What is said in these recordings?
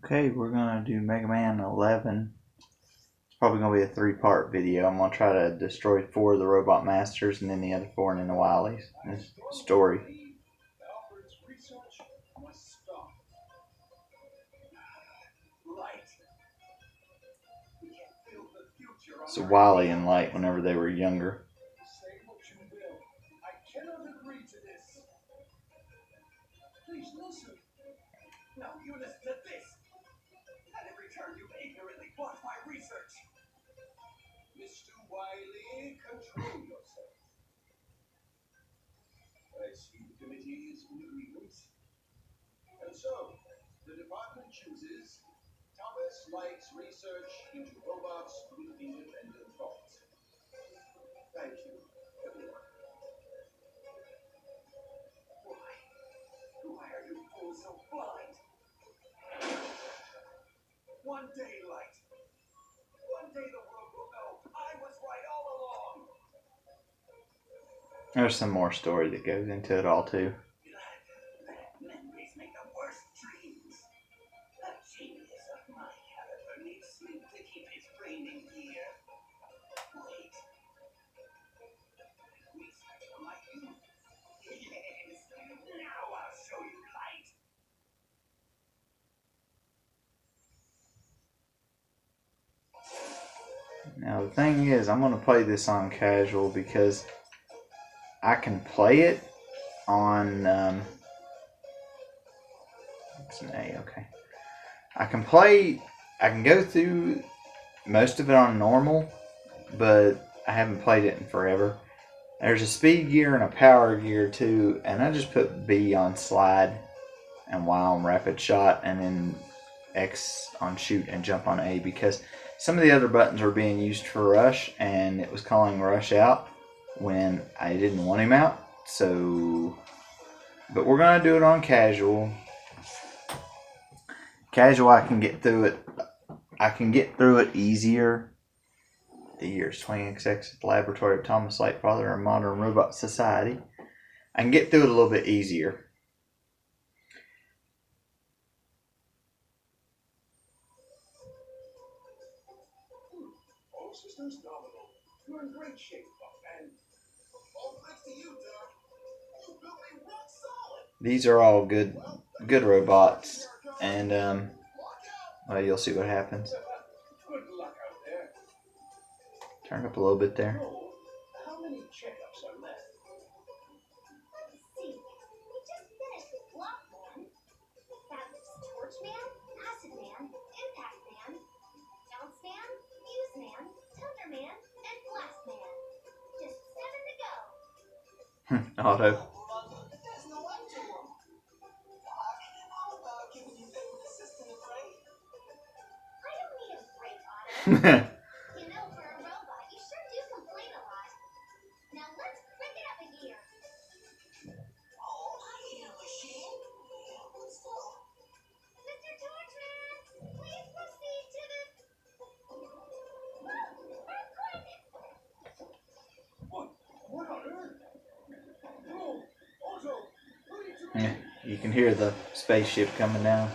Okay, we're gonna do Mega Man 11. It's probably gonna be a three-part video. I'm gonna try to destroy 4 of the Robot Masters and then the other 4 in the Wilies. This story. So Wily and Light whenever they were younger. Please listen. Now you listen to this. And in return, you ignorantly blocked my research. Mr. Wily, control yourself. I see the committee is in agreement. And so, the department chooses Thomas Light's research into robots with independent thought. Thank you, everyone. Why are you fools so blind? One day, Light. One day the world will know I was right all along. There's some more story that goes into it all too. Bad memories make the worst dreams. A genius of my caliber needs sleep to keep his brain in gear. Wait. Research from my youth. Yes. Now I'll show you, Light. Now the thing is, I'm gonna play this on casual because I can play it on it's an A, okay. I can go through most of it on normal, but I haven't played it in forever. There's a speed gear and a power gear too, and I just put B on slide and Y on rapid shot, and then X on shoot and jump on A, because some of the other buttons were being used for Rush and it was calling Rush out when I didn't want him out. So, but we're gonna do it on casual. Casual, I can get through it. I can get through it easier. The years 20XX at the laboratory of Thomas Light, father of modern robot society. I can get through it a little bit easier. All systems nominal. You're in great shape, and all thanks to you, Doc. You built me rock solid. These are all good robots, and well, you'll see what happens. Good luck out there. Turn up a little bit there. How many checkups are left? Let's see. We just finished with Block Man. That was Torch Man, Acid Man, Impact Man, Bounce Man, Fuse Man, Thunder Man, and Blast Man. Just 7 to go. Auto. There's no end to them. Doc, how about giving your favorite assistant a break? I don't need a break, Otto. You know, for a robot, you sure do complain a lot. Now let's crank it up a gear. Oh, I hear a machine. Yeah, let's go. Mr. Torchman, please proceed to the... What on earth? Oh, Otto, what are you doing? You can hear the spaceship coming down.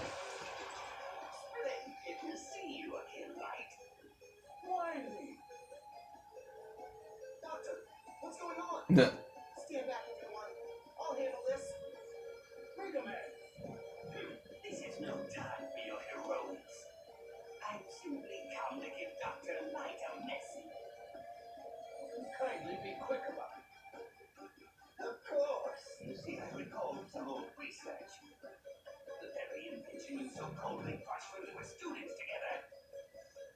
Splendid to see you again, Light. Wily. Doctor, what's going on? Stand back, everyone. I'll handle this. Mega Man. This is no time for your heroics. I've simply come to give Dr. Light a message. Kindly be quick about it. Of course. You see, I recall some old research. The very invention you so coldly crushed when we were students together.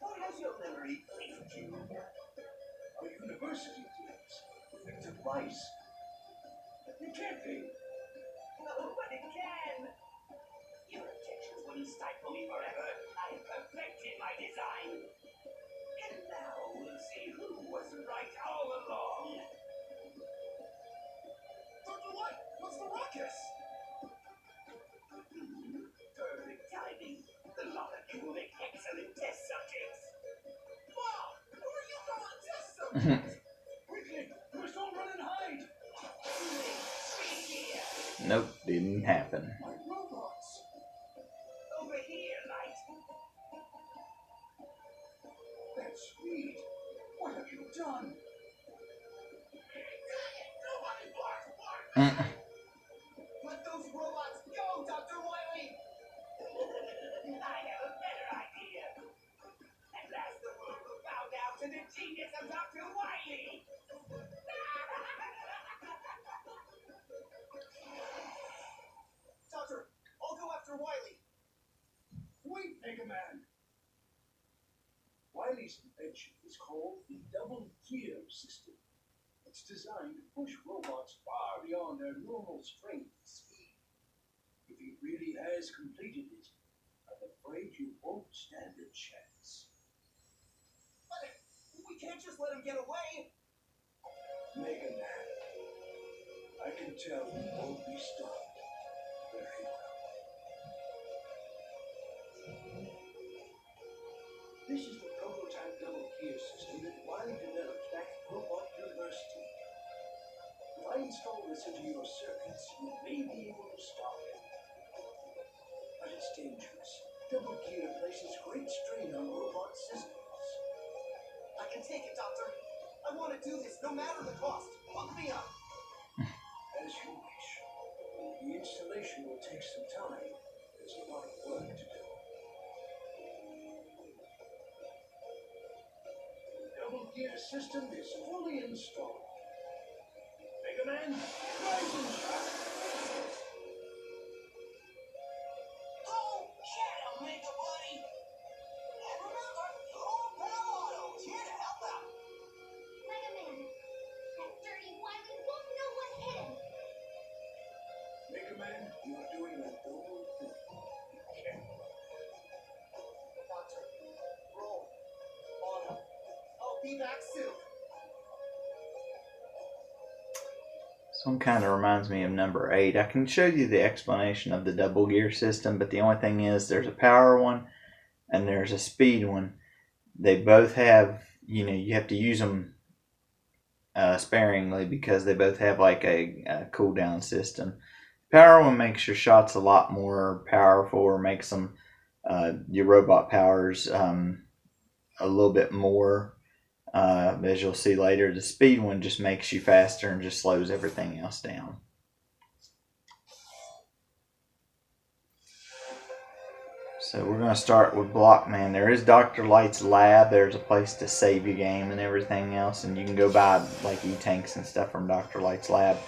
What has your memory played you? A university class. Victor Weiss. It can't be. Oh, but it can. Your objections wouldn't stifle me forever. I perfected my design. And now we'll see who was right all along. Dr. Light, what's the ruckus? Perfect timing. The lot of you will make excellent test subjects. Wow, who are you going test subjects? Quickly, push on, run and hide. Nope, didn't happen. My robots. Over here, Light. speed. What have you done? Mm. Let those robots go, Dr. Wily! I have a better idea. At last the world will bow down to the genius of Dr. Wily! Doctor, I'll go after Wily. Wait, Mega Man! Wily's invention is called the double gear system. It's designed to push robots far beyond their normal strength and speed. If he really has completed it, I'm afraid you won't stand a chance. But we can't just let him get away! Mega Man, I can tell you won't be stopped. Very well. This is the prototype double gear system that Wily developed back at Robot University. If I install this into your circuits, you may be able to stop him. But it's dangerous. Double gear places great strain on robot systems. I can take it, Doctor. I want to do this no matter the cost. Hook me up. As you wish. The installation will take some time. There's a lot of work to do. The double gear system is fully installed. Mega Man, rising shot! Oh, shadow, Mega Buddy! And remember, your Pal Auto's here to help out! Mega Man, that dirty Wily won't know what hit him. Mega Man, you're doing a noble thing. Be careful. Doctor, roll. Auto. I'll be back soon. This one kind of reminds me of number 8. I can show you the explanation of the double gear system, but the only thing is there's a power one and there's a speed one. They both have, you have to use them sparingly because they both have like a cooldown system. Power one makes your shots a lot more powerful, or makes them your robot powers a little bit more. As you'll see later, the speed one just makes you faster and just slows everything else down. So we're going to start with Blockman. There is Dr. Light's lab. There's a place to save your game and everything else, and you can go buy like E-Tanks and stuff from Dr. Light's lab.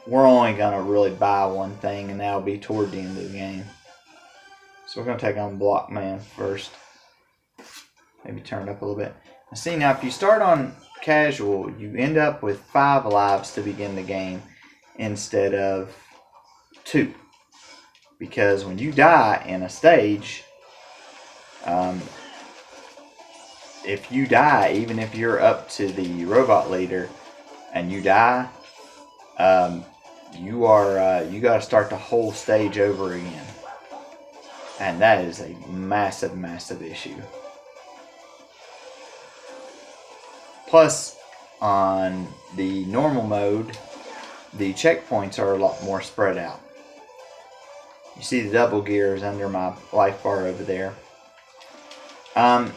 We're only going to really buy one thing, and that'll be toward the end of the game. So we're going to take on Blockman first. Maybe turn it up a little bit. See, now if you start on casual, you end up with 5 lives to begin the game instead of 2. Because when you die in a stage, if you die, even if you're up to the robot leader and you die, you got to start the whole stage over again. And that is a massive, massive issue. Plus, on the normal mode, the checkpoints are a lot more spread out. You see the double gear is under my life bar over there. I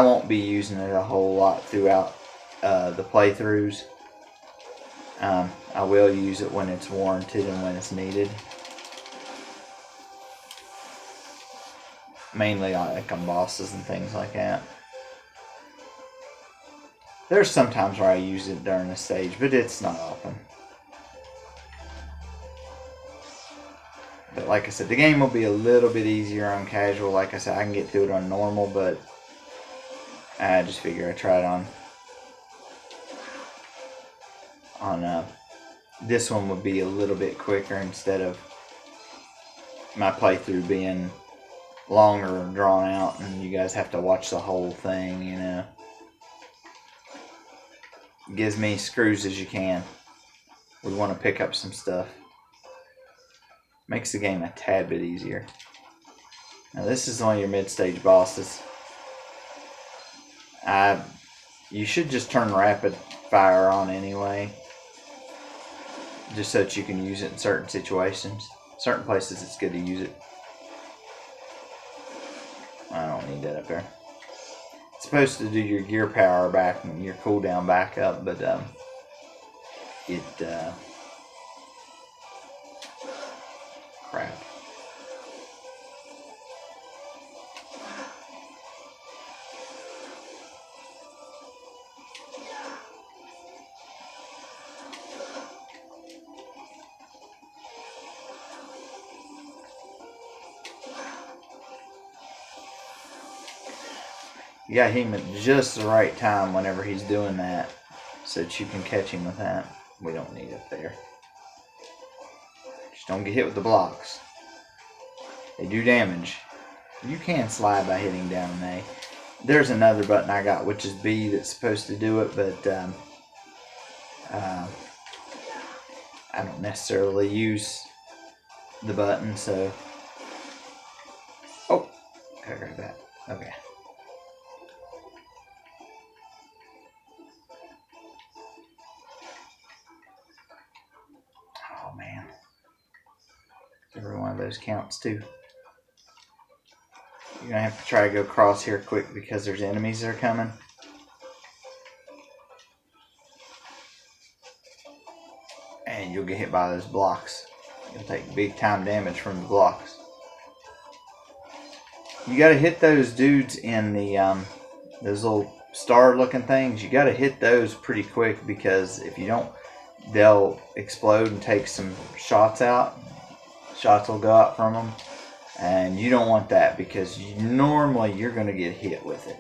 won't be using it a whole lot throughout the playthroughs. I will use it when it's warranted and when it's needed. Mainly like on bosses and things like that. There's sometimes where I use it during the stage, but it's not often. But like I said, the game will be a little bit easier on casual. Like I said, I can get through it on normal, but I just figure I try it on this one would be a little bit quicker instead of my playthrough being longer and drawn out, and you guys have to watch the whole thing, you know. Get as many screws as you can. We want to pick up some stuff. Makes the game a tad bit easier. Now this is one of your mid-stage bosses. You should just turn rapid fire on anyway, just so that you can use it in certain situations. Certain places it's good to use it. I don't need that up there. It's supposed to do your gear power back and your cooldown back up, but crap. You gotta hit him at just the right time whenever he's doing that, so that you can catch him with that. We don't need up there. Just don't get hit with the blocks. They do damage. You can slide by hitting down an A. There's another button I got, which is B, that's supposed to do it, but I don't necessarily use the button, so. Oh, gotta grab that. Okay. Oh man. Every one of those counts too. You're gonna have to try to go across here quick because there's enemies that are coming. And you'll get hit by those blocks. You'll take big time damage from the blocks. You gotta hit those dudes in the those little star looking things. You gotta hit those pretty quick because if you don't, they'll explode and take some shots out. Shots will go out from them. And you don't want that because normally you're going to get hit with it.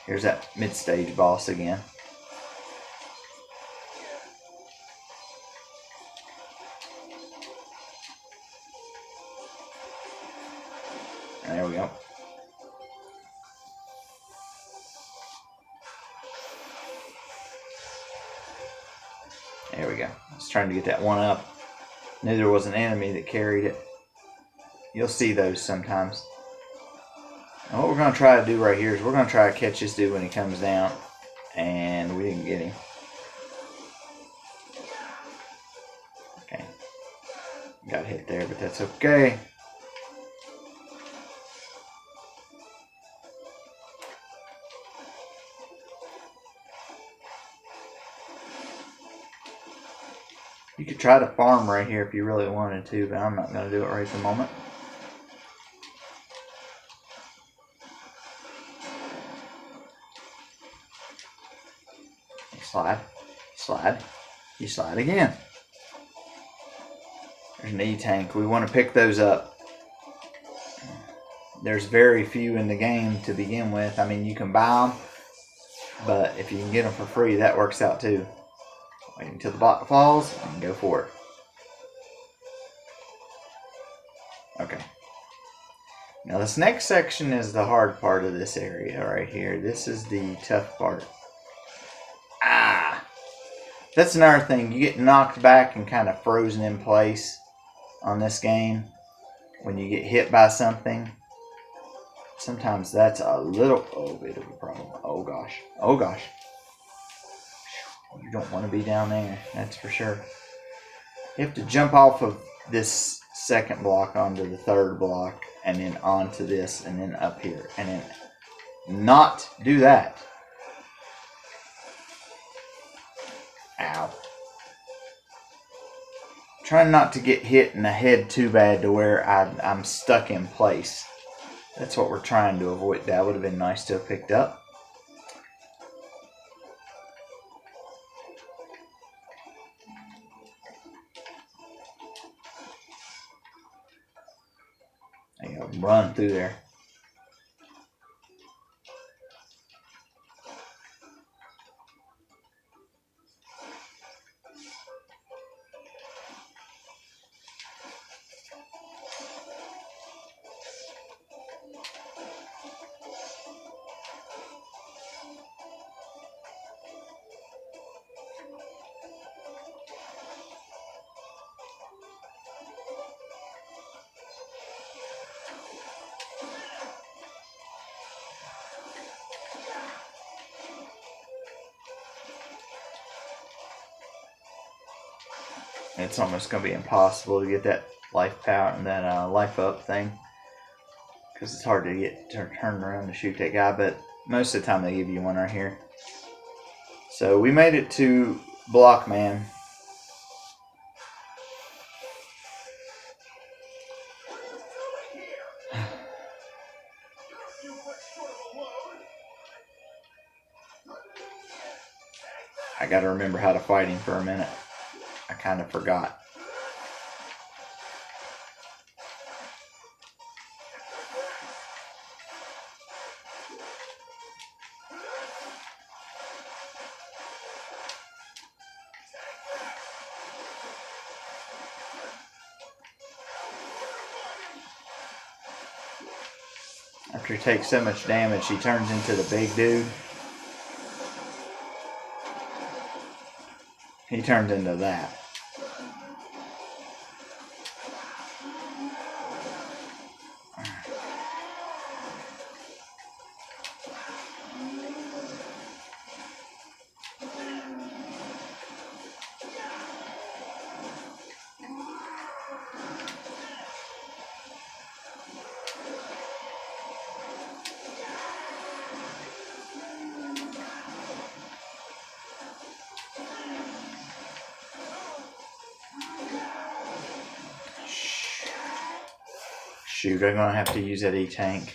Here's that mid-stage boss again. There we go. There we go. I was trying to get that one up. Knew there was an enemy that carried it. You'll see those sometimes. And what we're going to try to do right here is we're going to try to catch this dude when he comes down. And we didn't get him. Okay. Got hit there, but that's okay. You could try to farm right here if you really wanted to, but I'm not going to do it right at the moment. You slide, slide, you slide again. There's an E-tank. We want to pick those up. There's very few in the game to begin with. I mean, you can buy them, but if you can get them for free, that works out too. Wait until the block falls and go for it. Okay. Now this next section is the hard part of this area right here. This is the tough part. Ah! That's another thing. You get knocked back and kind of frozen in place on this game when you get hit by something. Sometimes that's a little bit of a problem. Oh gosh. Oh gosh. You don't want to be down there, that's for sure. You have to jump off of this second block onto the third block, and then onto this, and then up here, and then not do that. Ow. Trying not to get hit in the head too bad to where I'm stuck in place. That's what we're trying to avoid. That would have been nice to have picked up. Run through there. It's almost going to be impossible to get that life power and that life up thing. because it's hard to get turned around to shoot that guy, but most of the time they give you one right here. So we made it to Blockman. I gotta remember how to fight him for a minute. I kind of forgot. After he takes so much damage, he turns into the big dude. He turns into that. Shoot, I'm gonna have to use that E-Tank.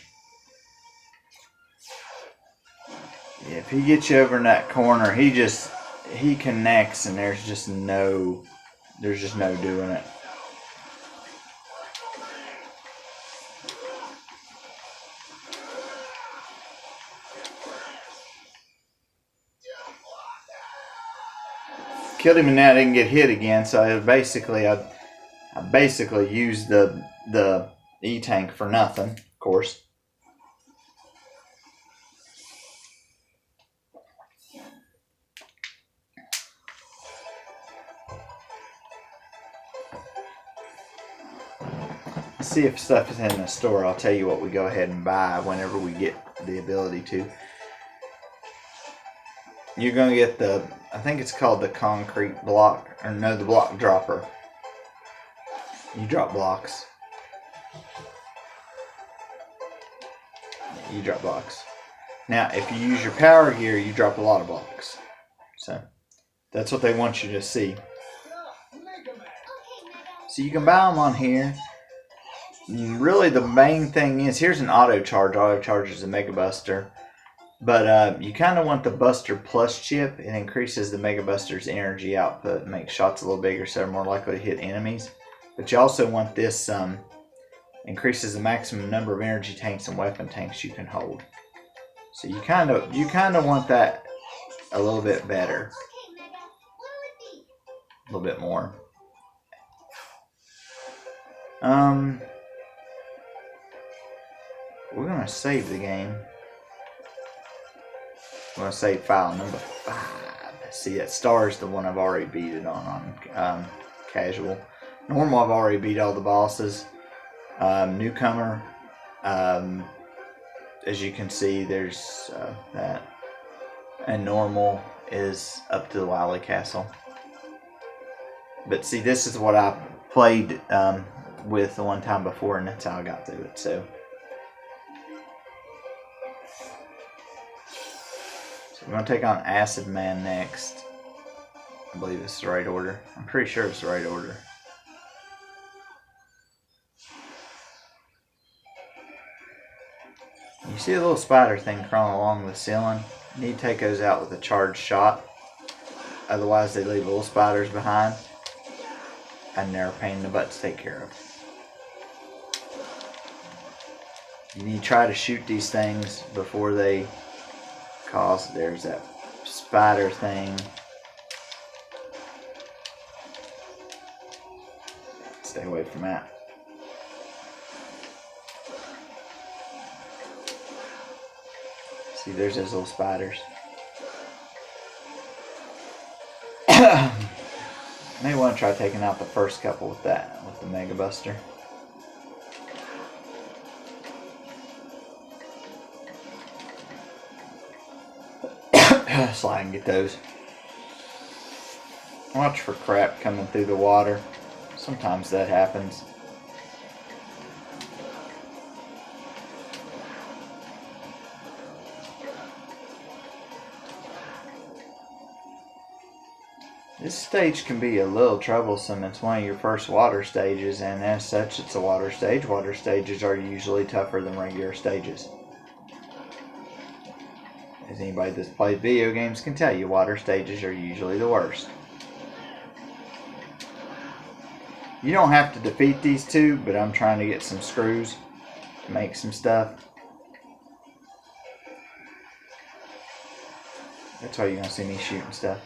Yeah, if he gets you over in that corner, he connects and there's just no doing it. Killed him and now I didn't get hit again, so I basically used the E-Tank for nothing, of course. Let's see if stuff is in the store. I'll tell you what we go ahead and buy whenever we get the ability to. You're going to get I think it's called the concrete block, or no, the block dropper. You drop blocks. You drop blocks. Now, if you use your power gear, you drop a lot of blocks. So, that's what they want you to see. So you can buy them on here. Really, the main thing is, here's an auto charge. Auto charge is a Mega Buster. But you kind of want the Buster Plus chip. It increases the Mega Buster's energy output and makes shots a little bigger so they're more likely to hit enemies. But you also want this increases the maximum number of energy tanks and weapon tanks you can hold. So you kind of want that a little bit better. A little bit more. We're gonna save the game. I'm gonna save file number 5. See, that star is the one I've already beat it on casual. Normal, I've already beat all the bosses. Newcomer, as you can see, there's that. And normal is up to the Wily Castle. But see, this is what I played with the one time before, and that's how I got through it. So we're going to take on Acid Man next. I believe it's the right order. I'm pretty sure it's the right order. You see a little spider thing crawling along the ceiling? You need to take those out with a charged shot. Otherwise they leave little spiders behind. And they're a pain in the butt to take care of. You need to try to shoot these things before they cause. There's that spider thing. Stay away from that. See, there's those little spiders. May want to try taking out the first couple with that, with the Mega Buster. So I can get those. Watch for crap coming through the water. Sometimes that happens. This stage can be a little troublesome. It's one of your first water stages, and as such, it's a water stage. Water stages are usually tougher than regular stages. As anybody that's played video games can tell you, water stages are usually the worst. You don't have to defeat these two, but I'm trying to get some screws to make some stuff. That's why you're going to see me shooting stuff.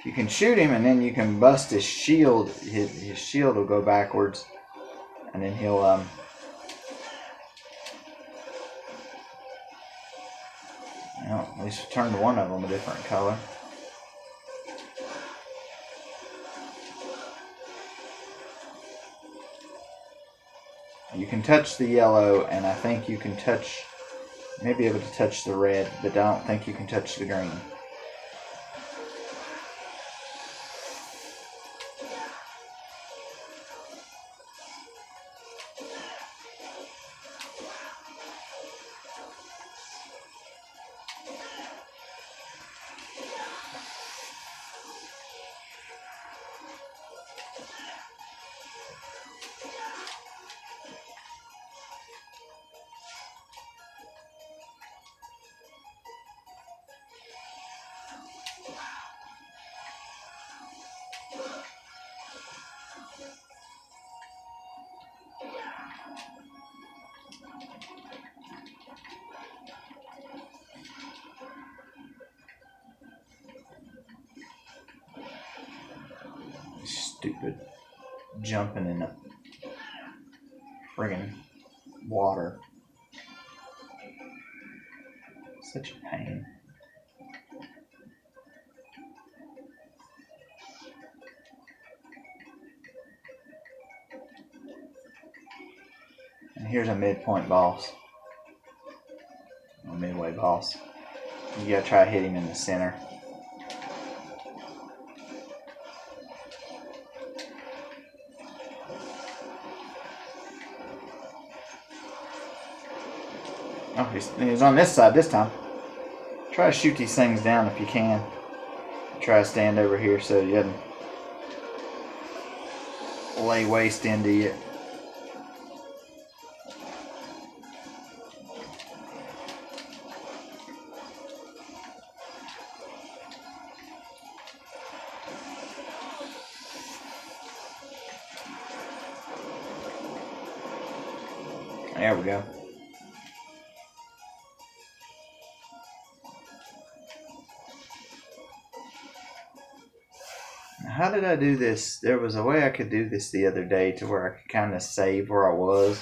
You can shoot him and then you can bust his shield. His shield will go backwards. And then he'll well, at least turn one of them a different color. You can touch the yellow, and I think you can touch, maybe able to touch the red, but I don't think you can touch the green. Stupid jumping in the friggin' water. Such a pain. And here's a midpoint boss. Or midway boss. You gotta try to hit him in the center. Oh, he's on this side this time. Try to shoot these things down if you can. Try to stand over here so you doesn't lay waste into you. There we go. How did I do this? There was a way I could do this the other day to where I could kind of save where I was.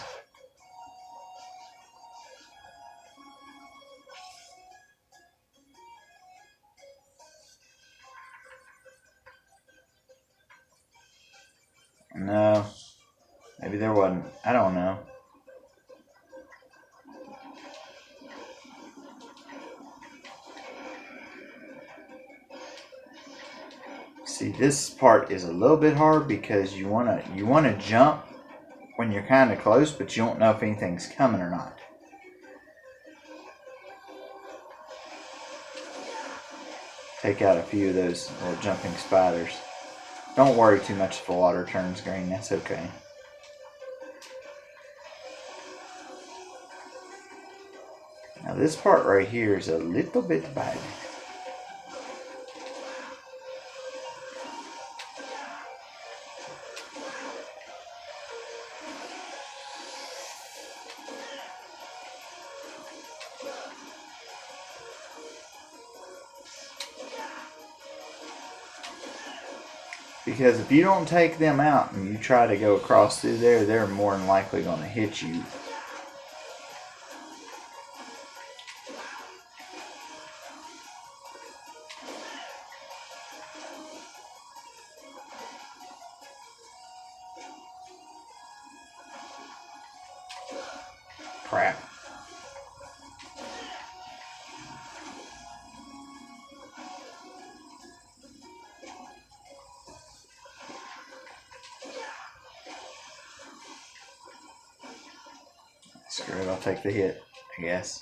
No. Maybe there wasn't. I don't know. See, this part is a little bit hard because you wanna jump when you're kind of close, but you don't know if anything's coming or not. Take out a few of those little jumping spiders. Don't worry too much if the water turns green. That's okay. Now this part right here is a little bit bad. Because if you don't take them out and you try to go across through there, they're more than likely going to hit you. Crap. Screw it, I'll take the hit, I guess.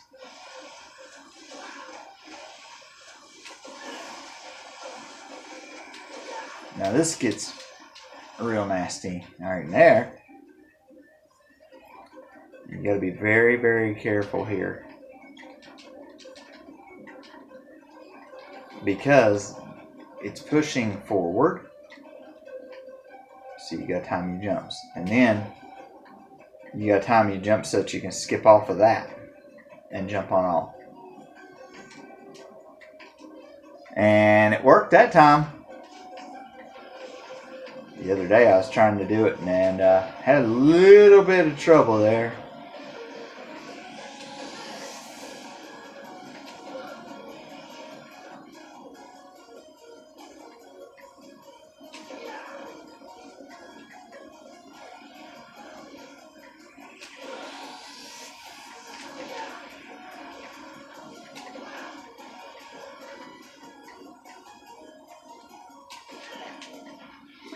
Now this gets real nasty. Alright, there. You gotta be very, very careful here. Because it's pushing forward. So you gotta time your jumps. And then you gotta time your jumps so that you can skip off of that and jump on off. And it worked that time. The other day I was trying to do it and had a little bit of trouble there.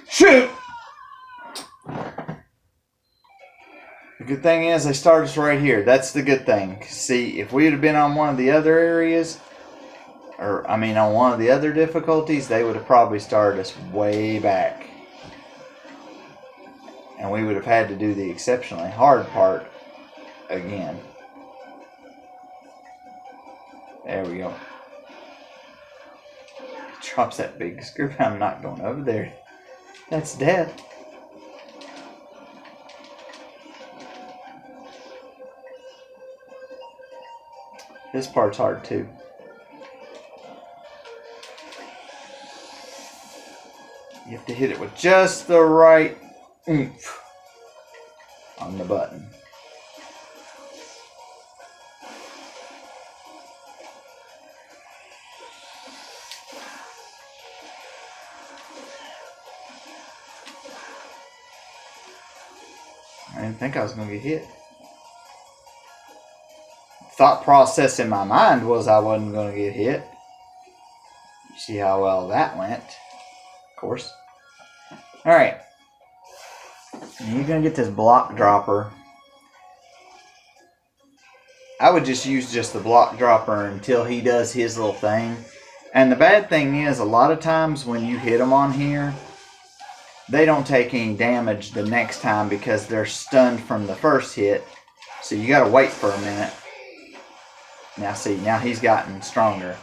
Shoot! The good thing is they started us right here. That's the good thing. See, if we would have been on one of the other areas, or I mean on one of the other difficulties, they would have probably started us way back. And we would have had to do the exceptionally hard part again. There we go. Drops that big screw. I'm not going over there. That's death. This part's hard too. You have to hit it with just the right oomph on the button. I didn't think I was going to get hit. Thought process in my mind was I wasn't going to get hit. You see how well that went, of course. Alright. You're going to get this block dropper. I would just use just the block dropper until he does his little thing. And the bad thing is, a lot of times when you hit them on here, they don't take any damage the next time because they're stunned from the first hit. So you gotta wait for a minute. Now see, now he's gotten stronger.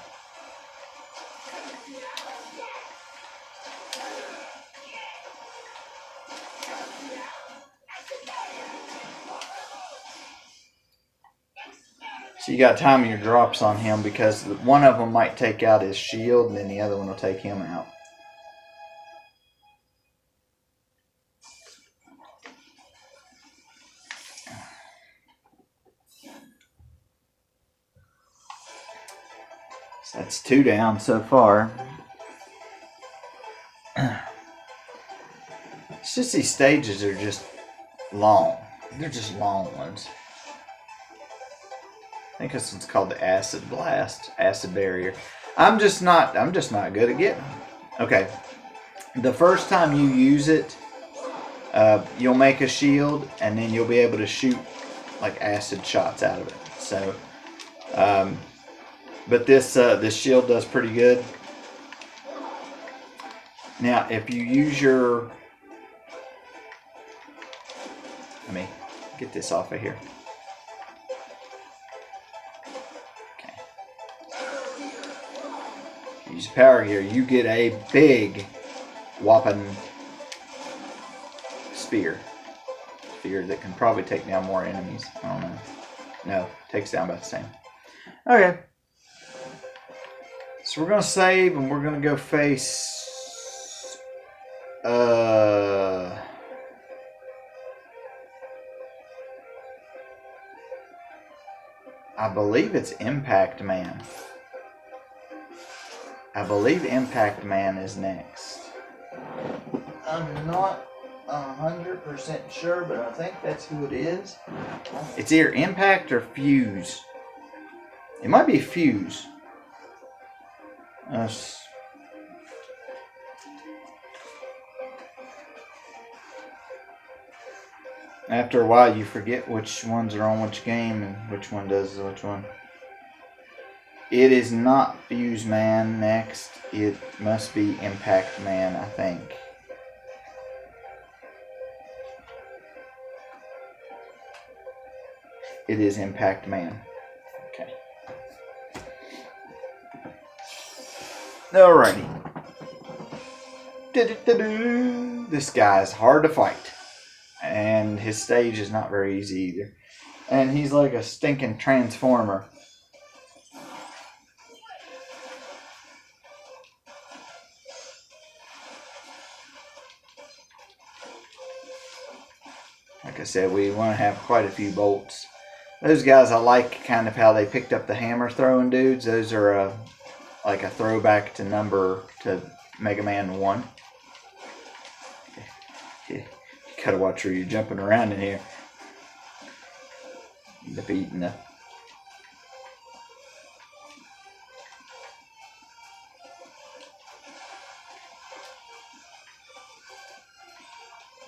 So you gotta time your drops on him because one of them might take out his shield and then the other one will take him out. That's 2 down so far. It's just these stages are just long. They're just long ones. I think this one's called the Acid Blast, Acid Barrier. I'm just not good at getting them. Okay. The first time you use it, you'll make a shield and then you'll be able to shoot like acid shots out of it. So but this shield does pretty good. Now, if you use your... Let me get this off of here. Okay. Use power gear. You get a big whopping spear. Spear that can probably take down more enemies. I don't know. No, takes down about the same. Okay. So we're going to save and we're going to go face... I believe it's Impact Man. I believe Impact Man is next. I'm not 100% sure, but I think that's who it is. It's either Impact or Fuse. It might be Fuse. After a while, you forget which ones are on which game and which one does which one. It is not Fuse Man next. It must be Impact Man, I think. It is Impact Man. Okay. Alrighty. This guy's hard to fight. And his stage is not very easy either. And he's like a stinking transformer. Like I said, we want to have quite a few bolts. Those guys, I like kind of how they picked up the hammer throwing dudes. Those are like a throwback to Mega Man 1. You gotta watch where you're jumping around in here. End up eating the...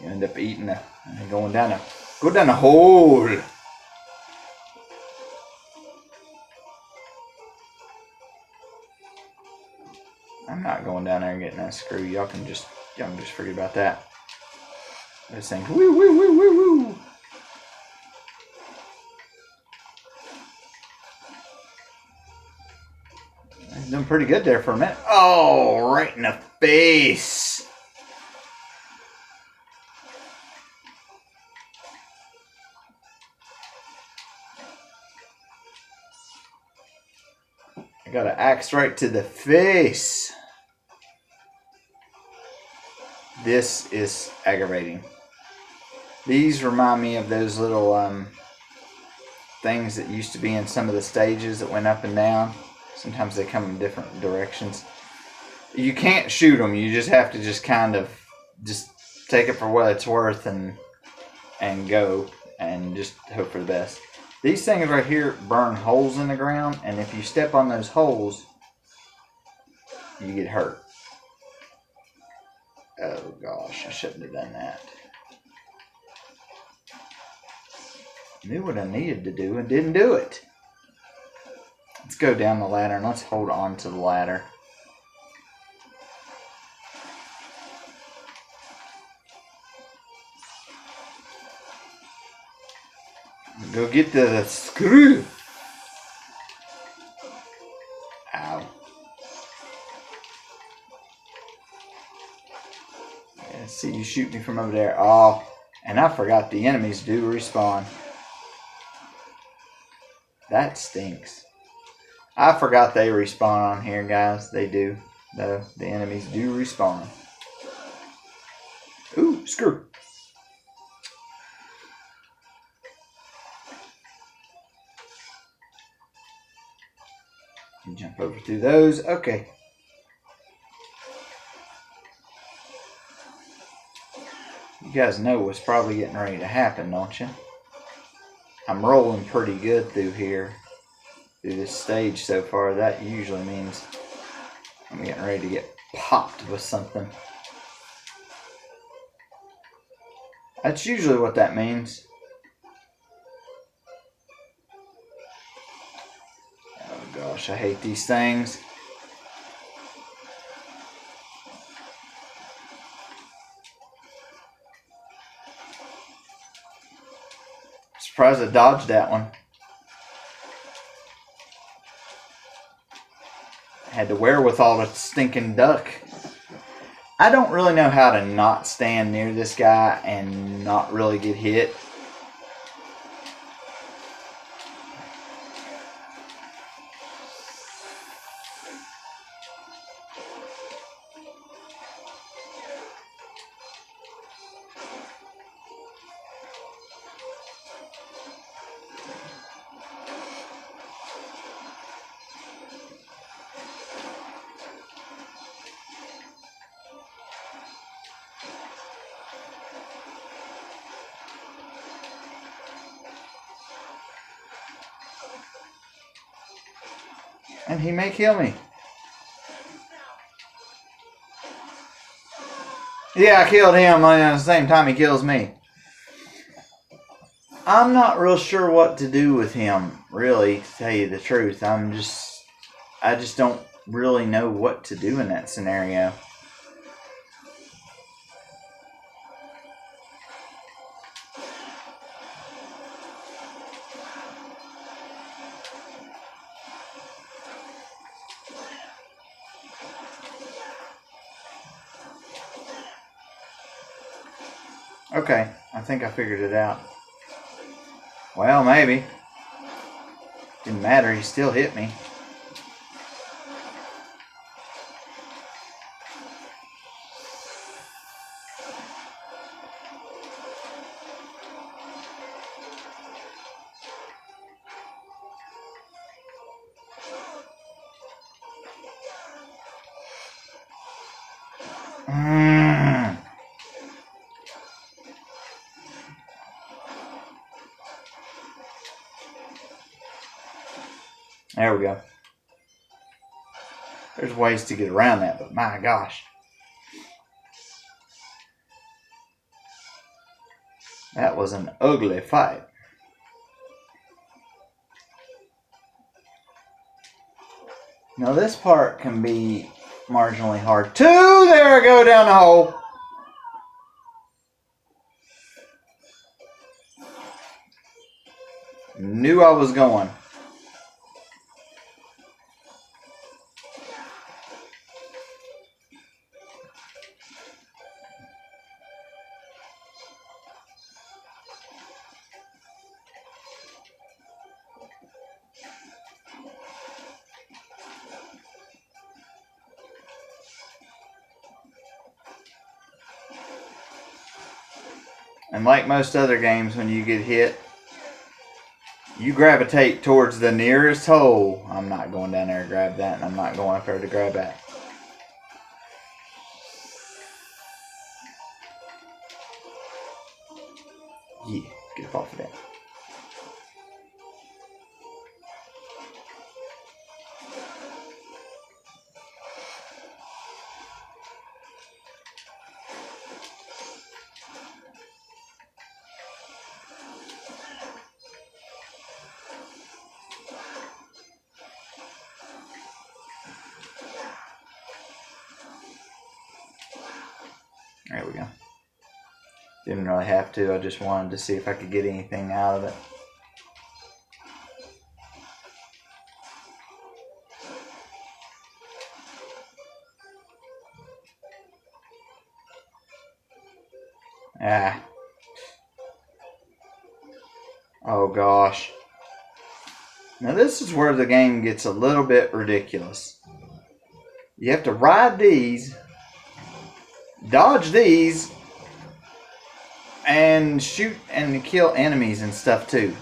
You end up eating the... and going down a... Go down a hole! I'm not going down there and getting that screw. Y'all can just forget about that. This thing, woo woo woo woo woo. He's doing pretty good there for a minute. Oh, right in the face. I got an axe right to the face. This is aggravating. These remind me of those little things that used to be in some of the stages that went up and down. Sometimes they come in different directions. You can't shoot them. You just have to just kind of just take it for what it's worth and go and just hope for the best. These things right here burn holes in the ground, and if you step on those holes, you get hurt. Oh gosh, I shouldn't have done that. Knew what I needed to do and didn't do it. Let's go down the ladder and let's hold on to the ladder. Go get the screw. Ow. Yeah, see, you shoot me from over there. Oh, and I forgot the enemies do respawn. That stinks. I forgot they respawn on here, guys. They do. The enemies do respawn. Ooh, screw. You jump over through those. Okay. You guys know what's probably getting ready to happen, don't you? I'm rolling pretty good through here. Through this stage so far. That usually means I'm getting ready to get popped with something. That's usually what that means. Oh gosh, I hate these things. Surprised I dodged that one. Had the wherewithal to stinking duck. I don't really know how to not stand near this guy and not really get hit. And he may kill me. Yeah, I killed him and at the same time he kills me. I'm not real sure what to do with him, really, to tell you the truth. I'm just I just don't really know what to do in that scenario. Okay, I think I figured it out. Well, maybe. Didn't matter, he still hit me. There we go. There's ways to get around that, but my gosh. That was an ugly fight. Now this part can be marginally hard too. There I go down the hole. Knew I was going. And like most other games, when you get hit, you gravitate towards the nearest hole. I'm not going down there to grab that, and I'm not going up there to grab that. Yeah, get up off of that. There we go. Didn't really have to. I just wanted to see if I could get anything out of it. Ah. Oh gosh. Now this is where the game gets a little bit ridiculous. You have to ride these, dodge these, and shoot and kill enemies and stuff too.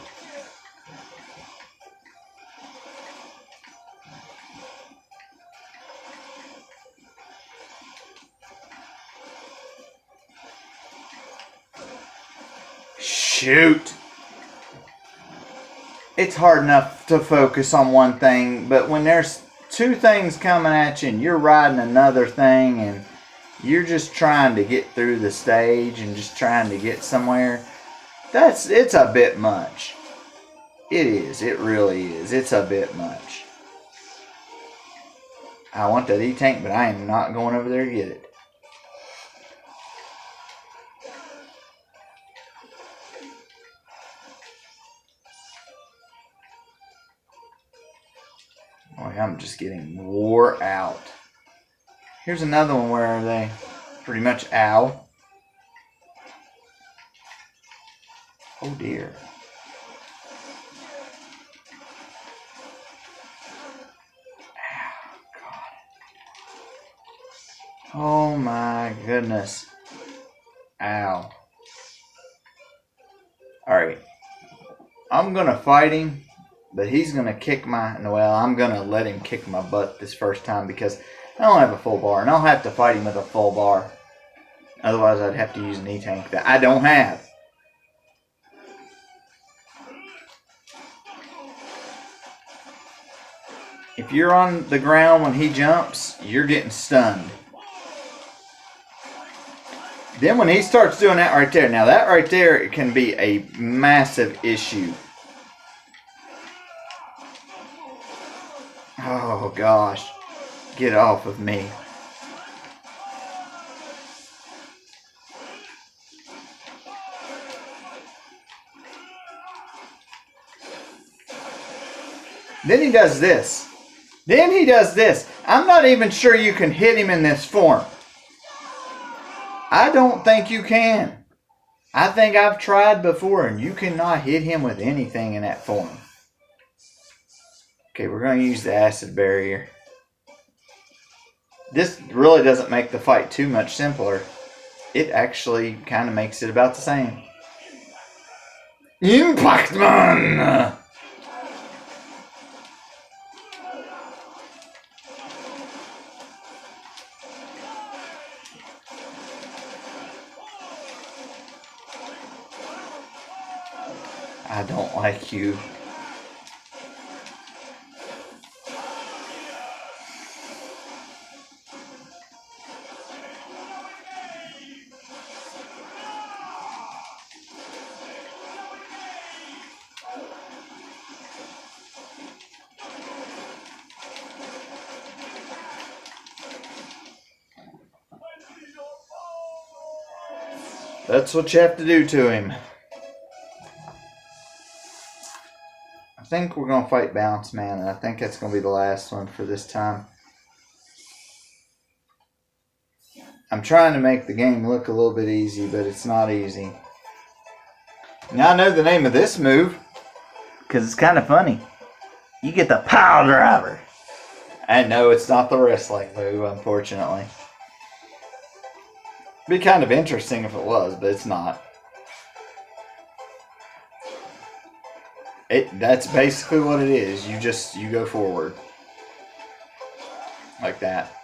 Shoot! It's hard enough to focus on one thing, but when there's two things coming at you and you're riding another thing and you're just trying to get through the stage and just trying to get somewhere, it's a bit much. It is. It really is. It's a bit much. I want that E-Tank, but I am not going over there to get it. Boy, I'm just getting wore out. Here's another one where they pretty much ow. Oh dear. Ow, God. Oh my goodness. Ow. Alright. I'm gonna fight him, but he's gonna kick my, well, I'm gonna let him kick my butt this first time because I don't have a full bar, and I'll have to fight him with a full bar. Otherwise, I'd have to use an E-Tank that I don't have. If you're on the ground when he jumps, you're getting stunned. Then when he starts doing that right there, now that right there, it can be a massive issue. Oh gosh. Get off of me. Then he does this. I'm not even sure you can hit him in this form. I don't think you can. I think I've tried before and you cannot hit him with anything in that form. Okay, we're going to use the acid barrier. This really doesn't make the fight too much simpler. It actually kind of makes it about the same. Impact Man! I don't like you. That's what you have to do to him. I think we're going to fight Bounce Man, and I think that's going to be the last one for this time. I'm trying to make the game look a little bit easy, but it's not easy. Now I know the name of this move, because it's kind of funny. You get the pile driver. And no, it's not the wrestling move, unfortunately. Be kind of interesting if it was, but it's not. That's basically what it is. You go forward. Like that.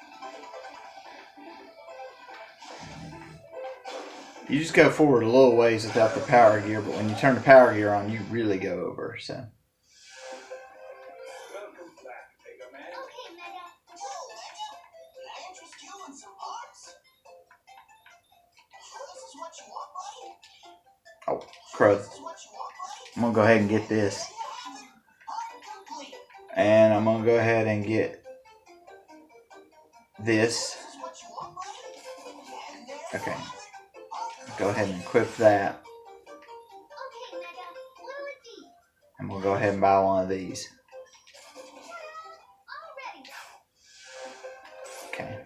You just go forward a little ways without the power gear, but when you turn the power gear on, you really go over, so. Welcome back, Mega Man. Okay, Mega. Whoa, Mega! Can I interest you in some arts? This is what you want, buddy? Oh, crud. This is what you want, buddy? I'm going to go ahead and get this. There you have it. Art complete. And I'm going to go ahead and get this. This is what you want, buddy? And there Okay. you have it. Go ahead and equip that. Okay, Mega. What are these? I'm going to go ahead and buy one of these. Already. Okay.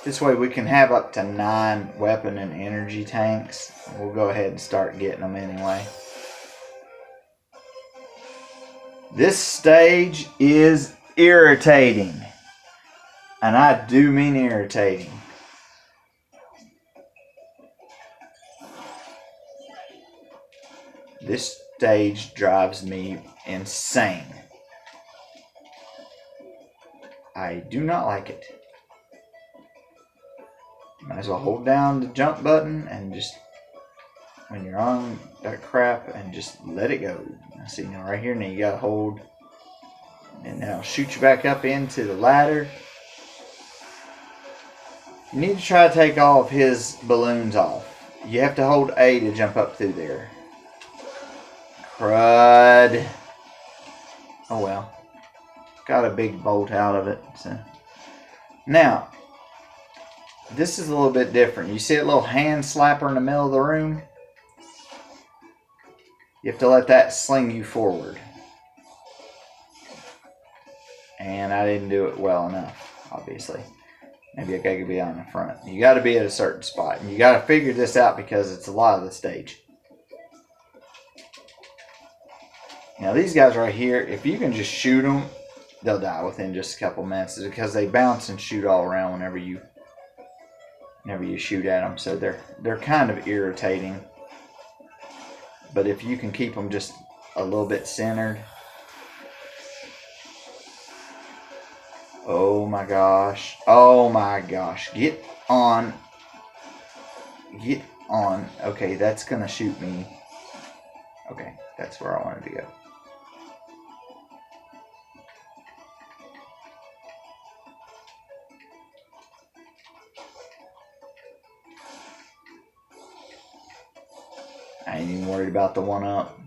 This way we can have up to 9 weapon and energy tanks. We'll go ahead and start getting them anyway. This stage is irritating. And I do mean irritating. This stage drives me insane. I do not like it. Might as well hold down the jump button and just, when you're on that crap, and just let it go. See, now right here, now you gotta hold, and now it'll shoot you back up into the ladder. You need to try to take all of his balloons off. You have to hold A to jump up through there. Crud. Oh well. Got a big bolt out of it. So. Now, this is a little bit different. You see a little hand slapper in the middle of the room? You have to let that sling you forward. And I didn't do it well enough, obviously. Maybe I gotta be on the front. You gotta be at a certain spot. And you gotta figure this out because it's a lot of the stage. Now these guys right here, if you can just shoot them, they'll die within just a couple minutes because they bounce and shoot all around whenever you shoot at them. So they're kind of irritating. But if you can keep them just a little bit centered. Oh my gosh. Oh my gosh. Get on. Get on. Okay, that's gonna shoot me. Okay, that's where I wanted to go. I ain't even worried about the 1-up.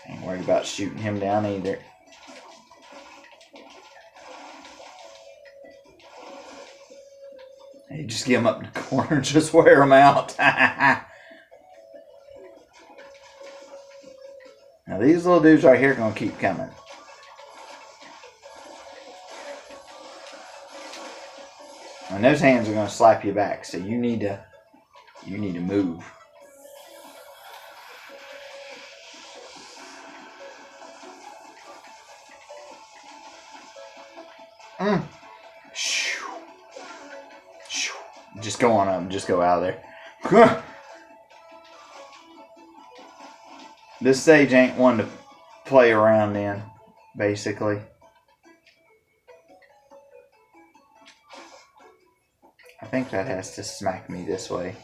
I ain't worried about shooting him down either. You just get them up in the corner and just wear them out. Now these little dudes right here are going to keep coming. And those hands are going to slap you back, so you need to move. Just go on up. Just go out of there. This stage ain't one to play around in, basically. I think that has to smack me this way.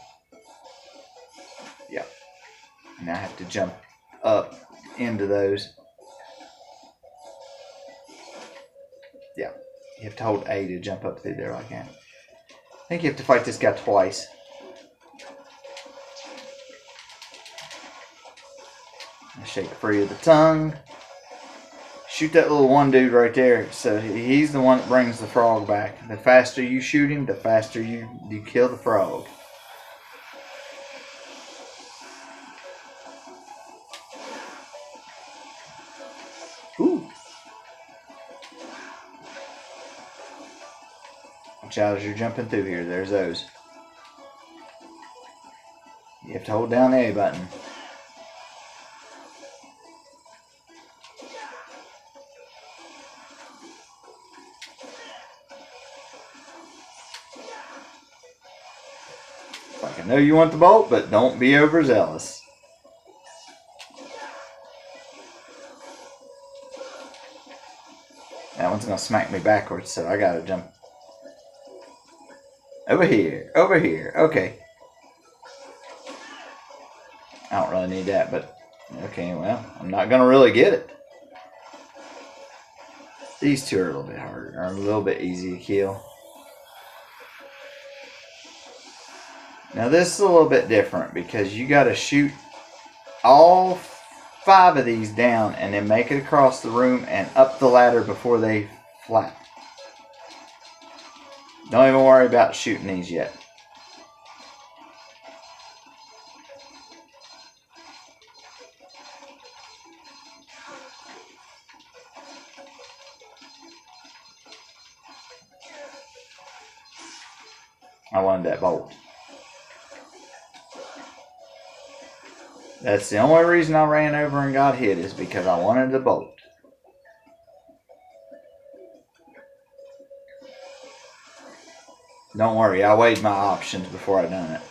Yep. And I have to jump up into those. Yeah. You have to hold A to jump up through there like that. I think you have to fight this guy twice. Shake free of the tongue. Shoot that little one dude right there. So he's the one that brings the frog back. The faster you shoot him, the faster you kill the frog. Ooh. Watch out as you're jumping through here. There's those. You have to hold down the A button. Like, I know you want the bolt, but don't be overzealous. That one's going to smack me backwards, so I got to jump. Over here. Over here. Okay. I don't really need that, but okay, well, I'm not going to really get it. These two are a little bit harder, or a little bit easy to kill. Now this is a little bit different because you got to shoot all 5 of these down and then make it across the room and up the ladder before they flap. Don't even worry about shooting these yet. I wanted that bolt. That's the only reason I ran over and got hit is because I wanted the bolt. Don't worry, I weighed my options before I done it.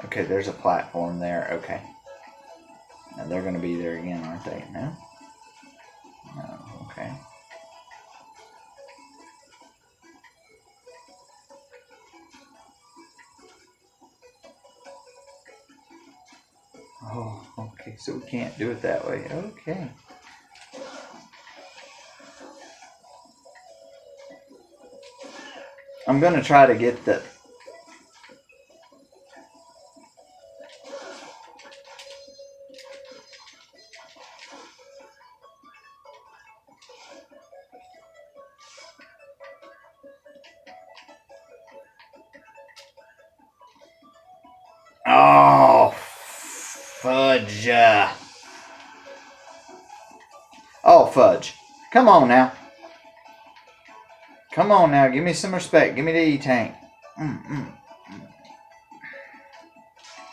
Okay, there's a platform there. Okay. Now they're going to be there again, aren't they? No? No. Okay. Oh, okay. So we can't do it that way. Okay. I'm going to try to get the... Oh, fudge. Oh, fudge. Come on now. Come on now. Give me some respect. Give me the E-tank.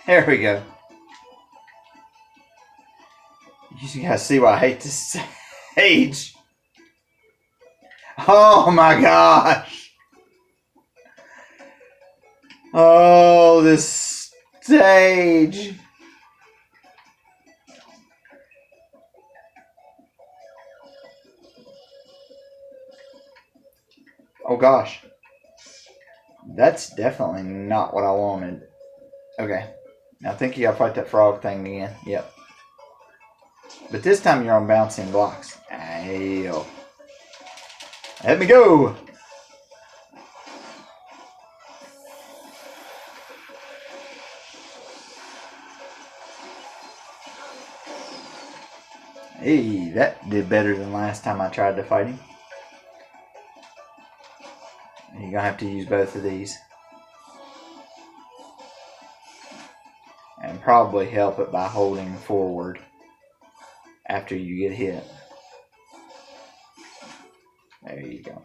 There we go. You gotta see why I hate this stage. Oh my gosh. Oh, this stage. Oh gosh. That's definitely not what I wanted. Okay. Now I think you gotta fight that frog thing again. Yep. But this time you're on bouncing blocks. Ayo. Let me go. Hey, that did better than last time I tried to fight him. You're gonna have to use both of these. And probably help it by holding forward after you get hit. There you go.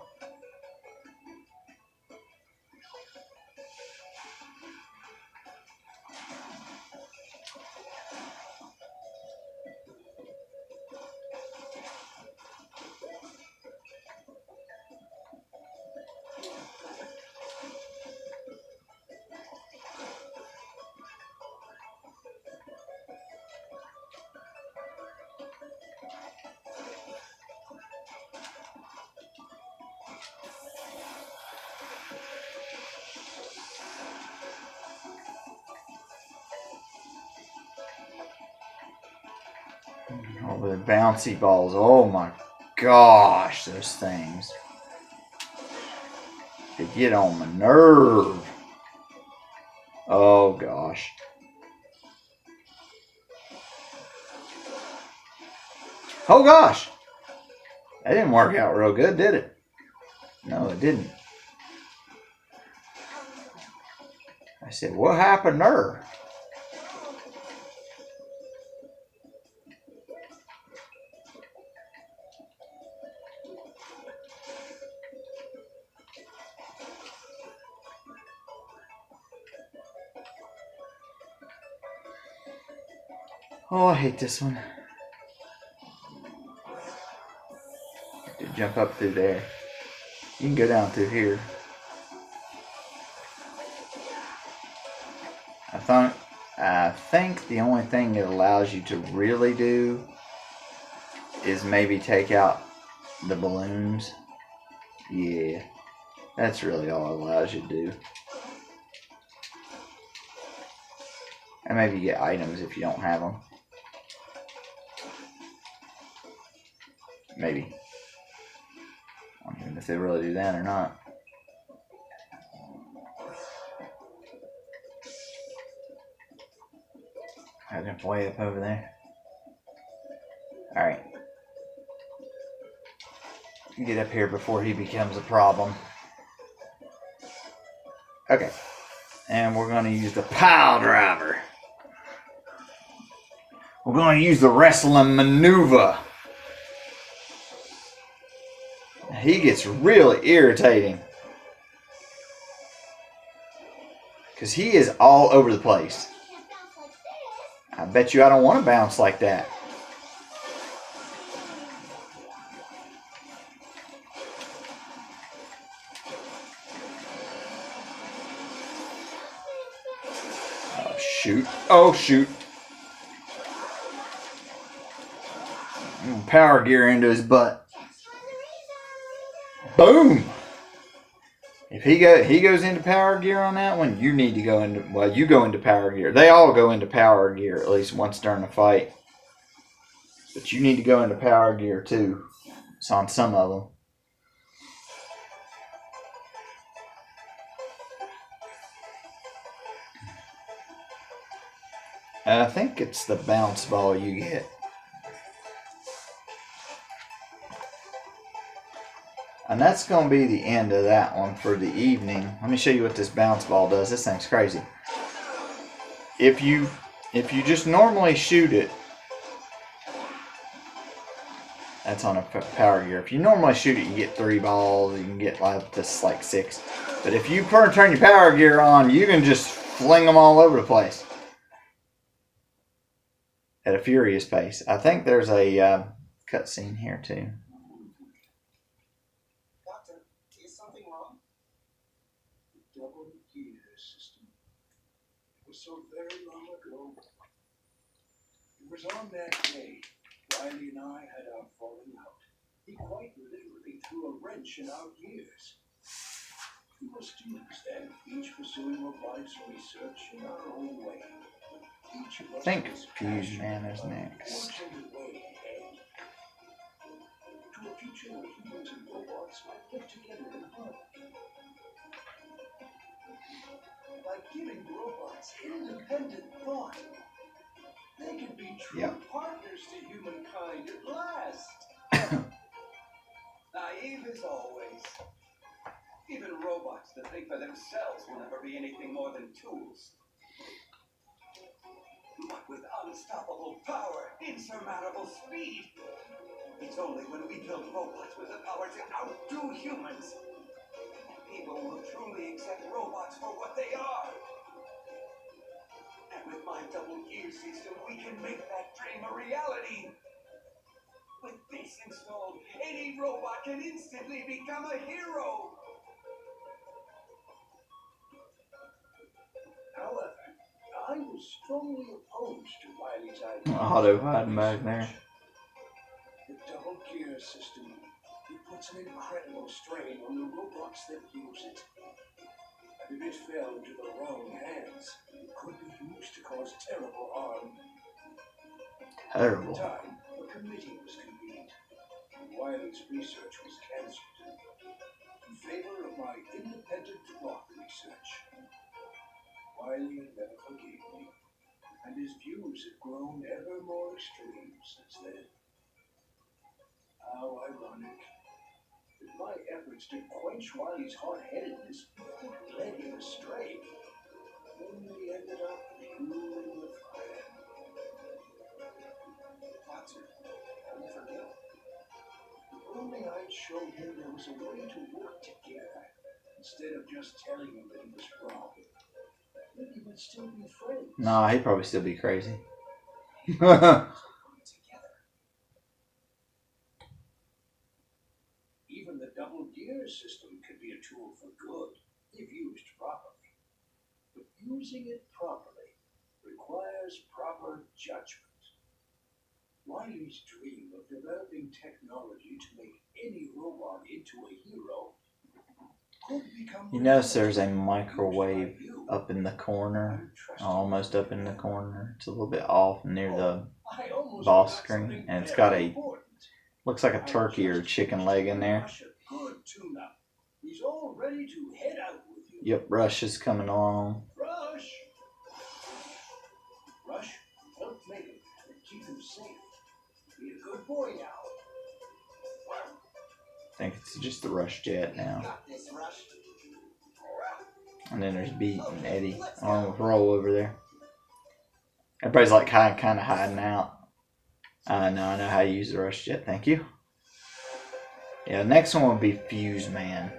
Oh, the bouncy balls. Oh my gosh, those things. They get on my nerve. Oh gosh. Oh gosh. That didn't work out real good, did it? No, it didn't. I said, what happened there? Oh, I hate this one. To jump up through there. You can go down through here. I think the only thing it allows you to really do is maybe take out the balloons. Yeah, that's really all it allows you to do. And maybe get items if you don't have them. Maybe. I don't even know if they really do that or not. I jump way up over there. Alright. Get up here before he becomes a problem. Okay. And we're going to use the pile driver. We're going to use the wrestling maneuver. He gets really irritating. Because he is all over the place. I bet you I don't want to bounce like that. Oh, shoot. Oh, shoot. Power gear into his butt. Boom! If he goes into power gear on that one, you need to go into, well, you go into power gear. They all go into power gear at least once during the fight. But you need to go into power gear too. It's on some of them. I think it's the bounce ball you get. And that's going to be the end of that one for the evening. Let me show you what this bounce ball does. This thing's crazy. If you just normally shoot it, that's on a power gear. If you normally shoot it, you get 3 balls. You can get like 6. But if you turn your power gear on, you can just fling them all over the place at a furious pace. I think there's a cutscene here too. So very long ago. It was on that day Riley and I had our falling out. He quite literally threw a wrench in our gears. We were students then, each pursuing our life's research in our own way. Each of us I think Fuse Man is next. To to a future where humans and robots might live together in harmony. By giving robots independent thought, they can be true Yep. partners to humankind at last. Naive as always. Even robots that think for themselves will never be anything more than tools. But with unstoppable power, insurmountable speed, it's only when we build robots with the power to outdo humans that people will truly accept robots for what they are. And with my double gear system, we can make that dream a reality. With this installed, any robot can instantly become a hero. However, I was strongly opposed to Wiley's idea. Auto hiding back there. The double gear system, it puts an incredible strain on the robots that use it. And if it fell into the wrong hands, it could be used to cause terrible harm. At the Terrible. time, a committee was convened, and Wiley's research was cancelled in favor of my independent thought research. Wiley never forgave me, and his views have grown ever more extreme since then. How ironic that my efforts to quench Wiley's hard-headedness led him astray. Only ended up fueling the fire. Watson, how do you forget? If only I'd shown him there was a way to work together, instead of just telling him that he was wrong. Maybe we'd still be friends. Nah, he'd probably still be crazy. Together. Even the double gear system could be a tool for good if used properly. But using it properly requires proper judgment. Wiley's dream of developing technology to make any robot into a hero could become. You notice there's a microwave up in the corner, almost up in the corner. It's a little bit off near the boss screen, and it's got a, looks like a turkey or a chicken leg in there. Good tune-up. He's all ready to head out with you. Yep, Rush is coming along. Rush! Rush, help make him and keep him safe. Be a good boy now. I think it's just the Rush jet now. Got this, Rush. And then there's Beat and Eddie along with Roll over there. Everybody's like kind of hiding out. No, I know how to use the Rush jet, thank you. Yeah, the next one will be Fuse Man.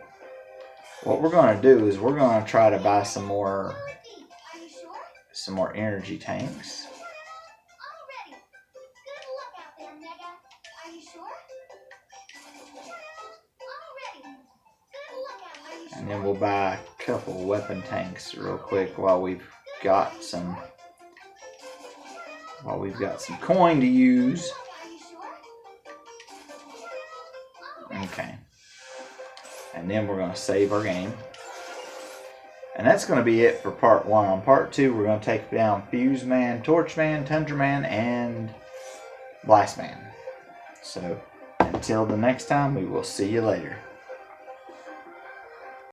What we're going to do is we're going to try to buy some more Are you sure? energy tanks. Already. Good luck out there, Mega. Are you sure? Already. Good luck out. Are you sure? And then we'll buy a couple weapon tanks real quick while we've got some coin to use. Are you sure? Okay. And then we're going to save our game. And that's going to be it for part 1. On part 2, we're going to take down Fuse Man, Torch Man, Tundra Man, and Blast Man. So, until the next time, we will see you later.